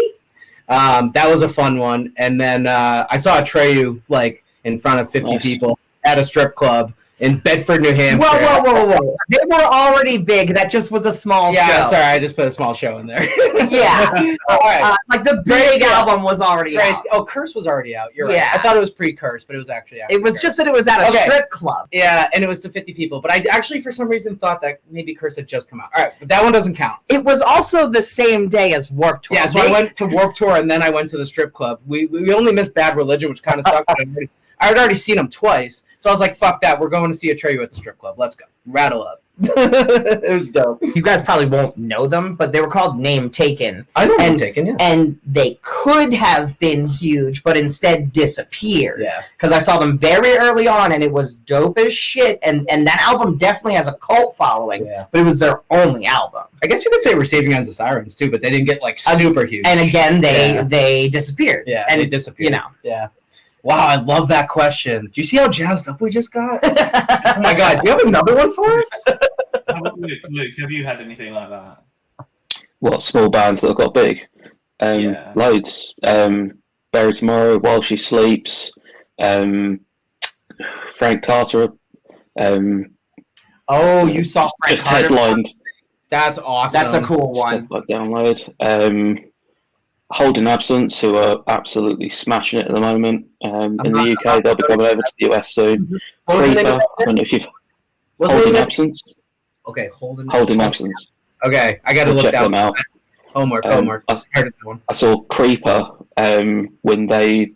That was a fun one. And then I saw Atreyu like in front of 50 people at a strip club in Bedford, New Hampshire. Whoa. They were already big. That just was a small show. Yeah, sorry, I just put a small show in there. Yeah. All right. Like the big album was already out. Oh, Curse was already out. You're right. Yeah. I thought it was pre-Curse, but it was actually after It was Curse. just that it was at a strip club. Yeah, and it was to 50 people. But I actually, for some reason, thought that maybe Curse had just come out. All right, but that one doesn't count. It was also the same day as Warped Tour. Yeah, so I went to Warped Tour, and then I went to the strip club. We only missed Bad Religion, which kind of sucked. I had already seen them twice, so I was like, fuck that. We're going to see Atreyu at the strip club. Let's go. Rattle up. It was dope. You guys probably won't know them, but they were called Name Taken. I know Name Taken, yeah. And they could have been huge, but instead disappeared. Yeah. Because I saw them very early on, and it was dope as shit. And that album definitely has a cult following, but it was their only album. I guess you could say Receiving Ends of Sirens, too, but they didn't get, like, super huge. And again, they disappeared. Yeah, and they disappeared. You know. Yeah. Wow, I love that question. Do you see how jazzed up we just got? Oh my god, do you have another one for us? Luke, have you had anything like that? What, small bands that have got big? Yeah. Loads. Bury Tomorrow, While She Sleeps, Frank Carter. You saw Frank just Carter? headlined. That's awesome. That's a cool one. Download. Holding Absence, who are absolutely smashing it at the moment. In the UK, they'll be coming over to the US soon. Creeper, I don't know if you've... Holding Absence. Okay, Holding Absence. Okay, I gotta look check that them one. out. Homework. I saw Creeper when they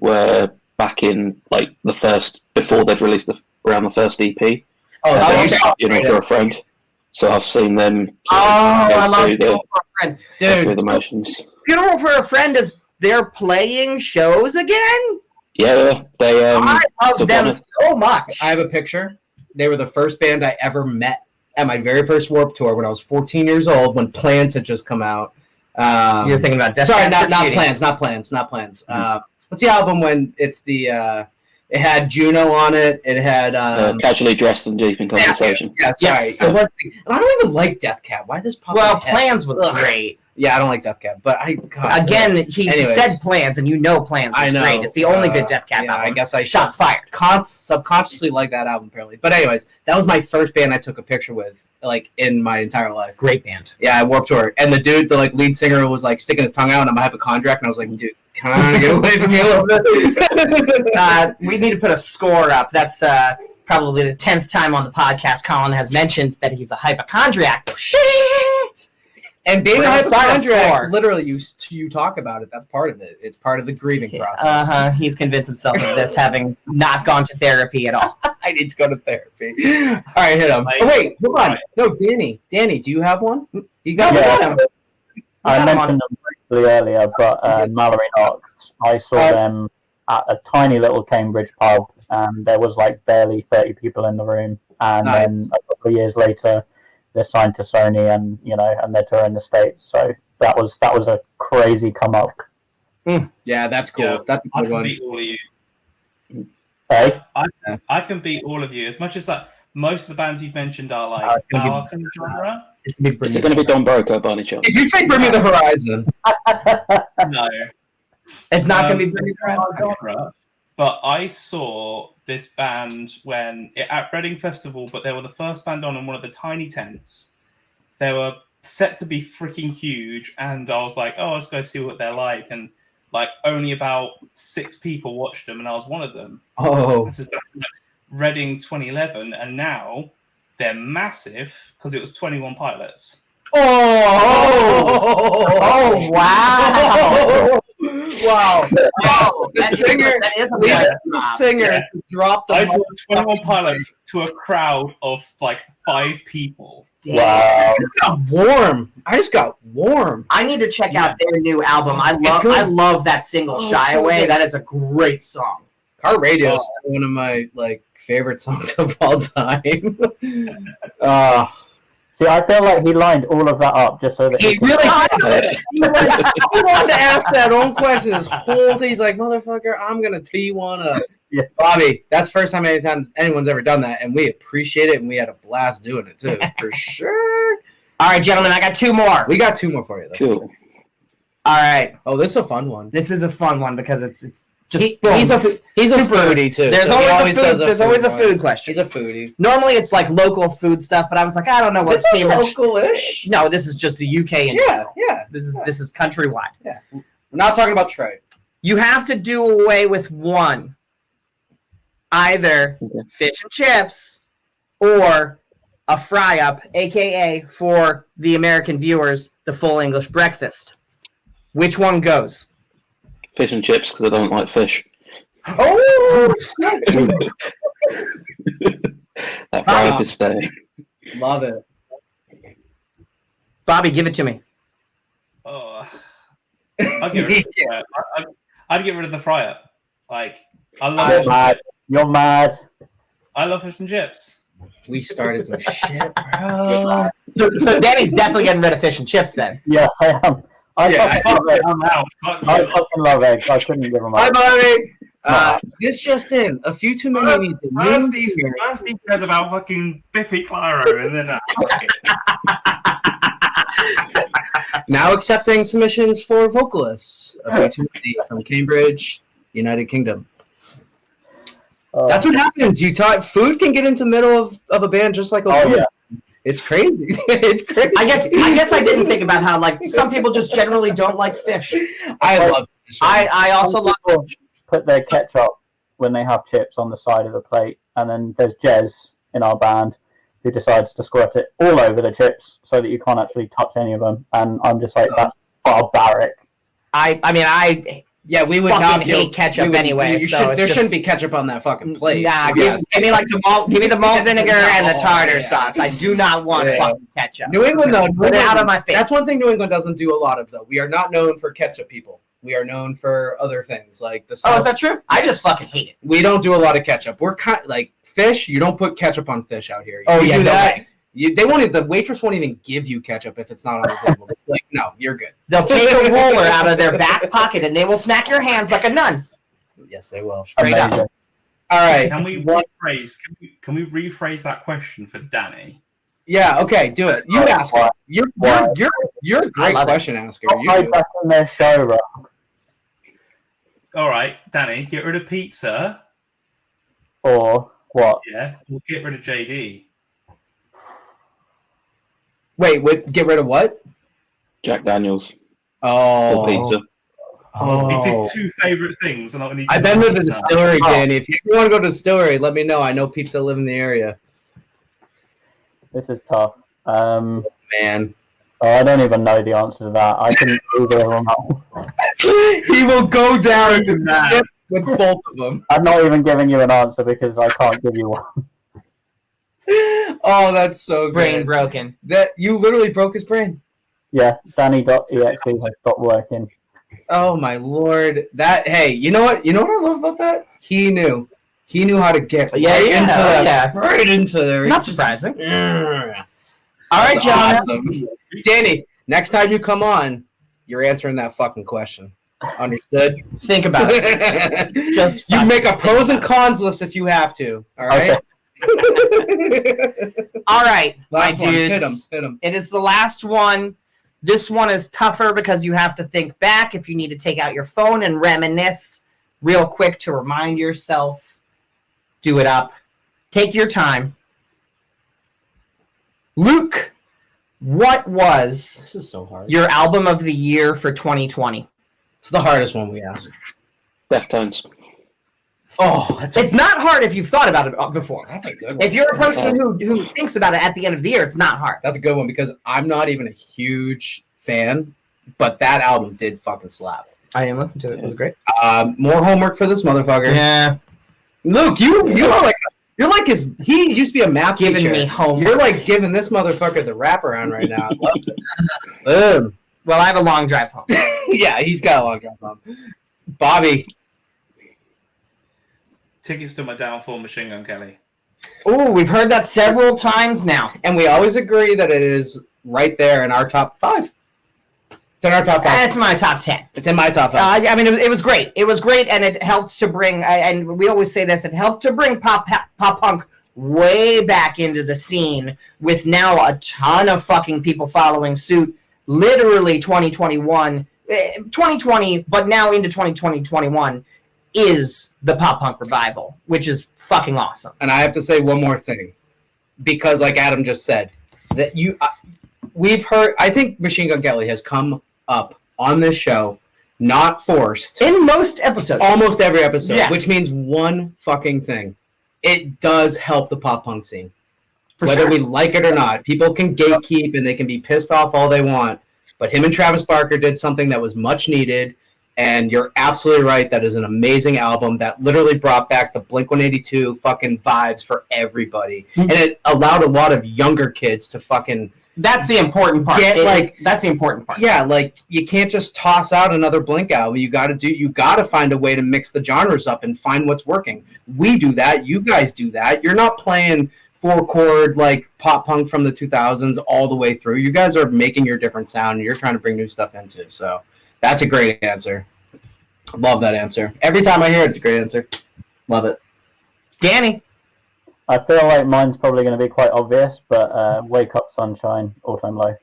were back in like the first, before they'd released around the first EP. For a friend. So I've seen them. I love Funeral for a Friend. Dude, through the motions. Funeral for a Friend they're playing shows again? Yeah, they. I love them so much. I have a picture. They were the first band I ever met at my very first Warped Tour when I was 14 years old, when Plans had just come out. You're thinking about Death Sorry, Cab for not Cutie. Plans. What's the album when it's the It had Juno on it. It had Casually Dressed and Deep in Conversation. Yes. Yes. And I don't even like Death Cab. Why this pop? Well, Plans was great. Yeah, I don't like Death Cab, but Again, he said Plans, and Plans was great. It's the only good Death Cab album. I guess I shots fired. Subconsciously like that album apparently. But anyways, that was my first band I took a picture with, like in my entire life. Great band. Yeah, Warped Tour, and the dude, the like lead singer, was like sticking his tongue out, and I'm a hypochondriac, and I was like, dude, kind of get away from me a little bit. We need to put a score up. That's probably the 10th time on the podcast Colin has mentioned that he's a hypochondriac. Shit! And being a hypochondriac, literally, you talk about it. That's part of it. It's part of the grieving process. He's convinced himself of this, having not gone to therapy at all. I need to go to therapy. All right, hit him. Oh, wait, hold on. No, Danny, do you have one? You got one? I mentioned them briefly earlier, but Mallory Knox, I saw them at a tiny little Cambridge pub, and there was like barely 30 people in the room. And then a couple of years later, they're signed to Sony, and and they're touring the States. So that was a crazy come up. Yeah, that's cool. Yeah, that's a good one. I can beat all of you. Hey? I can beat all of you. As much as like most of the bands you've mentioned are like our kind of genre. Is it going to be Don Broco by any chance? Did you say Bring Me the Horizon? No. It's not going to be Bring Me the Horizon. Genre, but I saw this band at Reading Festival, but they were the first band on one of the tiny tents. They were set to be freaking huge, and I was like, oh, let's go see what they're like. And like only about 6 people watched them, and I was one of them. Oh. This is Reading 2011, and now they're massive because it was 21 Pilots. Oh, wow. Wow. The singer dropped the I saw 21 Pilots to a crowd of like 5 people. Damn. Wow. I just got warm. I need to check out their new album. I love that single Shy Away. That is a great song. Car Radio is one of my favorite songs of all time. See, I feel like he lined all of that up just so that he really he wanted to ask that own question his whole day. He's like, motherfucker, I'm gonna T1 Yeah. Bobby, that's the first time anyone's ever done that, and we appreciate it, and we had a blast doing it too, for sure. All right, gentlemen, I got 2 more. We got 2 more for you, though. Cool. All right. Oh, this is a fun one. This is a fun one because it's just he's a foodie too. There's always a food question. He's a foodie. Normally it's like local food stuff, but I was like, I don't know what's local-ish. No, this is just the UK in general. This is countrywide. Yeah. We're not talking about Trey. You have to do away with one. Either fish and chips or a fry-up, a.k.a. for the American viewers, the full English breakfast. Which one goes? Fish and chips, because I don't like fish. Oh! That fry-up is staying. Love it. Bobby, give it to me. Oh, I'd get rid of the fry-up. I'd get rid of the fry-up. Like, I love fish and chips. You're mad. I love fish and chips. We started some shit, bro. So Danny's definitely getting rid of fish and chips then. Yeah, I am. I fucking love eggs. I couldn't give them up. Hi, Bobby. This just in. A few too many. First he says about fucking Biffy Clyro, and then now accepting submissions for vocalists. A few too many from Cambridge, United Kingdom. That's what happens. Food can get into the middle of a band just like a woman. Yeah. It's crazy. It's crazy. I guess I didn't think about how some people just generally don't like fish. I love fish. I also love fish. Put their ketchup when they have chips on the side of the plate, and then there's Jez in our band who decides to squirt it all over the chips so that you can't actually touch any of them. And I'm just like, that's barbaric. Yeah, we would not hate ketchup anyway. There shouldn't be ketchup on that fucking plate. Nah, give me the malt vinegar and the tartar sauce. I do not want fucking ketchup. New England, though, put it out of my face. That's one thing New England doesn't do a lot of, though. We are not known for ketchup people. We are known for other things like the. Oh, is that true? Yes. I just fucking hate it. We don't do a lot of ketchup. We're like fish. You don't put ketchup on fish out here. Oh yeah, no way. The waitress won't even give you ketchup if it's not on the table. Like, no, you're good. They'll take a roller out of their back pocket and they will smack your hands like a nun. Yes, they will. Straight up. All right. Can we rephrase? Can we rephrase that question for Danny? Yeah. Okay. Do it. You ask it. You're a great question asker. You back on their show, Rob. All right, Danny. Get rid of pizza. Or what? Yeah. We'll get rid of JD. Wait. Get rid of what? Jack Daniels. Oh. Or pizza. Oh. It's his two favorite things, and I've been to the distillery, Danny. If you want to go to the distillery, let me know. I know peeps that live in the area. This is tough. Man. Oh, I don't even know the answer to that. I couldn't either of them. He will go down to that with both of them. I'm not even giving you an answer because I can't give you one. Oh, that's so brain good. broken. That you literally broke his brain. Yeah, Danny.exe has stopped working. Oh my lord! Hey, you know what? You know what I love about that? He knew how to get right into there. Not surprising. All right, John. Awesome. Danny, next time you come on, you're answering that fucking question. Understood? Think about it. Just you make a pros and cons list if you have to. All right. Okay. All right, last my one. dudes. Hit him. It is the last one. This one is tougher because you have to think back if you need to take out your phone and reminisce real quick to remind yourself. Do it up. Take your time. Luke, what was this is so hard. Your album of the year for 2020? It's the hardest one we ask. Deftones. Oh, it's not hard if you've thought about it before. That's a good one. If you're a person who thinks about it at the end of the year, it's not hard. That's a good one because I'm not even a huge fan, but that album did fucking slap. I am listening to it. It was great. More homework for this motherfucker. Yeah. Luke, you're like he used to be a math giving teacher. Me homework. You're like giving this motherfucker the wraparound right now. I love it. Well, I have a long drive home. Yeah, he's got a long drive home. Bobby. Tickets to My Downfall, Machine Gun Kelly. Oh, we've heard that several times now. And we always agree that it is right there in our top 5. It's in our top 5. It's my top 10. It's in my top 5. I mean, it was great. It was great, and it helped to bring, and we always say this, it helped to bring pop punk way back into the scene with now a ton of fucking people following suit. Literally 2020, but now into 2021 is the pop punk revival, which is fucking awesome. And I have to say one more thing, because like Adam just said, that we've heard, I think Machine Gun Kelly has come up on this show, not forced. In most episodes. Almost every episode, yeah. Which means one fucking thing. It does help the pop punk scene. For Whether sure. we like it or not. People can gatekeep and they can be pissed off all they want. But him and Travis Barker did something that was much needed. And you're absolutely right. That is an amazing album that literally brought back the Blink-182 fucking vibes for everybody. Mm-hmm. And it allowed a lot of younger kids to fucking... That's the important part. That's the important part. Yeah, like, you can't just toss out another Blink album. You gotta find a way to mix the genres up and find what's working. We do that. You guys do that. You're not playing 4-chord, like, pop punk from the 2000s all the way through. You guys are making your different sound, and you're trying to bring new stuff into. So that's a great answer. Love that answer. Every time I hear it, it's a great answer. Love it. Danny? I feel like mine's probably going to be quite obvious, but Wake Up Sunshine, All Time Low.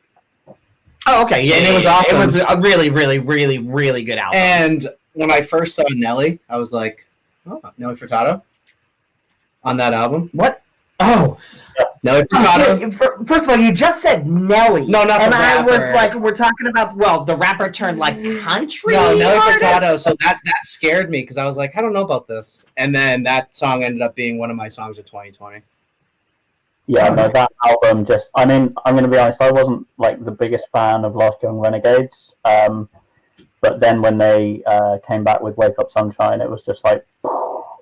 Oh, okay. Yeah, and it was awesome. It was a really, really, really, really good album. And when I first saw Nelly, I was like, oh, Nelly Furtado on that album. What? Oh. Nelly Furtado. First of all, you just said Nelly. No, not and the rapper. I was like, we're talking about, well, the rapper turned like country. No, Nelly artist? Furtado. So that scared me because I was like, I don't know about this. And then that song ended up being one of my songs of 2020. Yeah, no, that album just, I mean, I'm going to be honest, I wasn't like the biggest fan of Last Young Renegades. But then when they came back with Wake Up Sunshine, it was just like,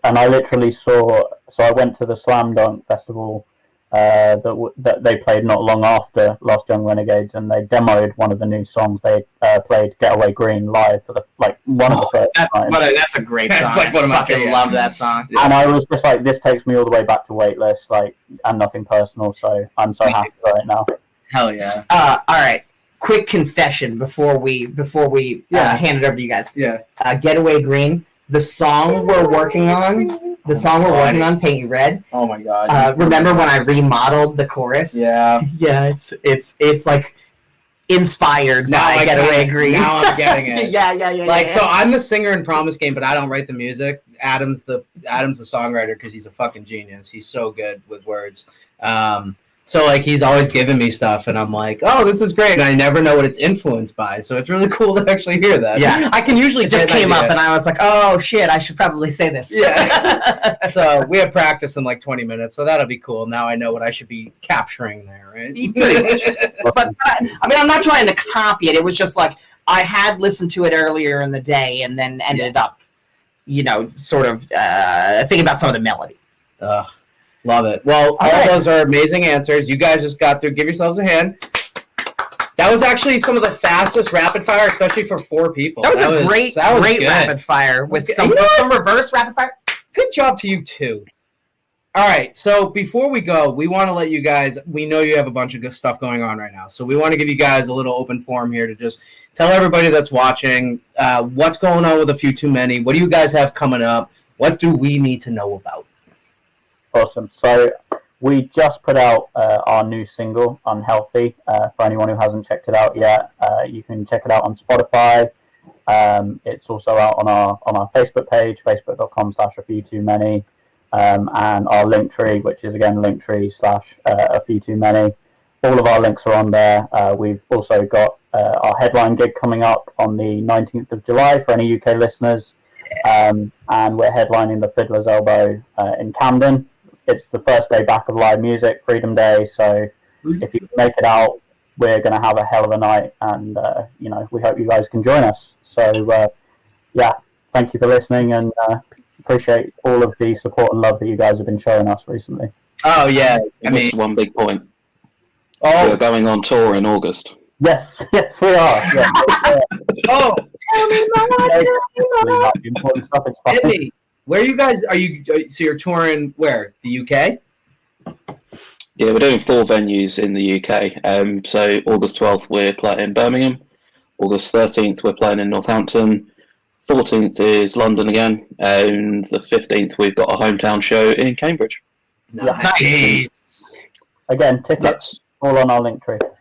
and I literally so I went to the Slam Dunk Festival that they played not long after Last Young Renegades, and they demoed one of the new songs. They played Getaway Green live for one of the first times. That's a great song. It's like one of my favorite. Love that song. Yeah. And I was just like, this takes me all the way back to Weightless, like, and nothing personal. So I'm so happy right now. Hell yeah! All right. Quick confession before we hand it over to you guys. Yeah. Getaway Green, the song we're working on The song we're working on, Paint You Red. Oh my god. Remember when I remodeled the chorus? Yeah. Yeah, it's like inspired by Getaway Green. Now I'm getting it. yeah. So I'm the singer in Promise Game, but I don't write the music. Adam's the songwriter because he's a fucking genius. He's so good with words. So like he's always giving me stuff, and I'm like, oh, this is great, and I never know what it's influenced by. So it's really cool to actually hear that. Yeah, I can usually just came up, and I was like, oh shit, I should probably say this. Yeah. So we have practice in like 20 minutes, so that'll be cool. Now I know what I should be capturing there, right? Pretty much. But I mean, I'm not trying to copy it. It was just like I had listened to it earlier in the day, and then ended up, sort of thinking about some of the melody. Love it. Well, all those are amazing answers. You guys just got through. Give yourselves a hand. That was actually some of the fastest rapid fire, especially for 4 people. That was a great rapid fire with some reverse rapid fire. Good job to you too. All right. So before we go, we want to let you guys. We know you have a bunch of good stuff going on right now, so we want to give you guys a little open forum here to just tell everybody that's watching what's going on with A Few Too Many. What do you guys have coming up? What do we need to know about? Awesome. So we just put out our new single, Unhealthy. For anyone who hasn't checked it out yet, you can check it out on Spotify. It's also out on our Facebook page, facebook.com/afewtoo-many, and our Linktree, which is again Linktree/afewtoo-many. All of our links are on there. We've also got our headline gig coming up on the 19th of July for any UK listeners, and we're headlining the Fiddler's Elbow in Camden. It's the first day back of live music, Freedom Day, so if you can make it out, we're going to have a hell of a night, and we hope you guys can join us. So thank you for listening, and appreciate all of the support and love that you guys have been showing us recently. Oh yeah, I missed one big point. We're going on tour in August. Yes, we are. Yeah. Oh, tell me more. Important stuff. It's fun. hit me. Where you guys are you? So you're touring where? The UK? Yeah, we're doing 4 venues in the UK. So August 12th we're playing in Birmingham. August 13th we're playing in Northampton. 14th is London again, and the 15th we've got a hometown show in Cambridge. Nice. Again, tickets all on our Linktree. All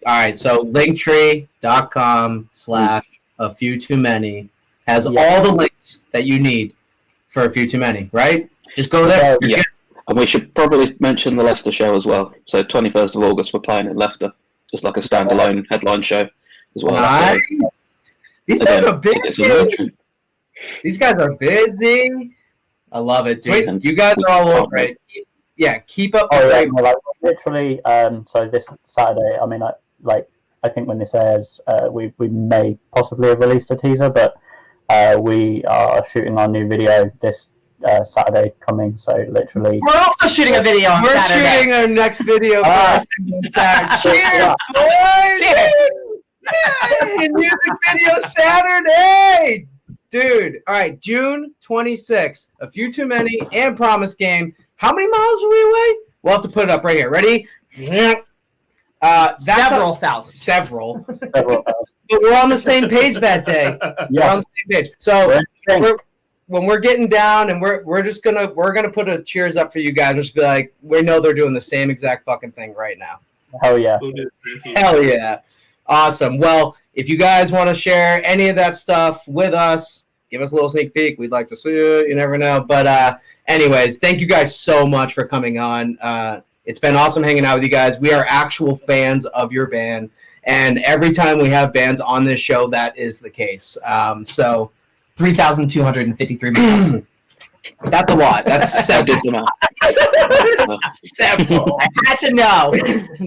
right, so linktree.com/afewtoo-many has all the links that you need for A Few Too Many, right? Just go there. Yeah. And we should probably mention the Leicester show as well. So 21st of August we're playing in Leicester. Just like a standalone headline show as well. Nice. So, These guys are busy. These guys are busy. I love it, dude. Sweet. You guys are all over it. Yeah, keep up the great work. Literally, so this Saturday, I mean, I think when this airs, we may possibly have released a teaser, but we are shooting our new video this Saturday coming, so literally... We're also shooting a video on Saturday. We're shooting our next video on Saturday. Cheers, boys! Cheers! Yay! Music video Saturday! Dude, all right, June 26th, A Few Too Many and Promise Game. How many miles are we away? We'll have to put it up right here. Ready? Several thousand. Several. But we're on the same page that day. Yeah. We're on the same page. So when we're getting down, and we're gonna put a cheers up for you guys. Just be like, we know they're doing the same exact fucking thing right now. Hell yeah. Hell yeah. Awesome. Well, if you guys want to share any of that stuff with us, give us a little sneak peek. We'd like to see you. You never know. But anyways, thank you guys so much for coming on. It's been awesome hanging out with you guys. We are actual fans of your band. And every time we have bands on this show, that is the case. So 3,253 miles. That's a lot. That's several. Several. I had to know.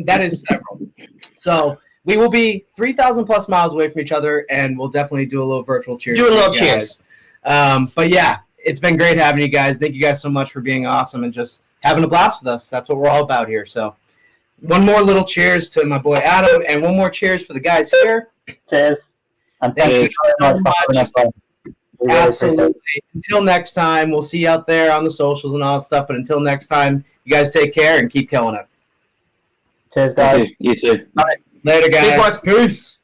That is several. So we will be 3,000 plus miles away from each other, and we'll definitely do a little virtual cheers. Do a little cheers. But yeah, it's been great having you guys. Thank you guys so much for being awesome and just having a blast with us. That's what we're all about here. So one more little cheers to my boy Adam, and one more cheers for the guys here. Cheers. And thank you so much. Absolutely. Until next time, we'll see you out there on the socials and all that stuff. But until next time, you guys take care and keep killing it. Cheers, guys. You too. All right. Later, guys. Peace.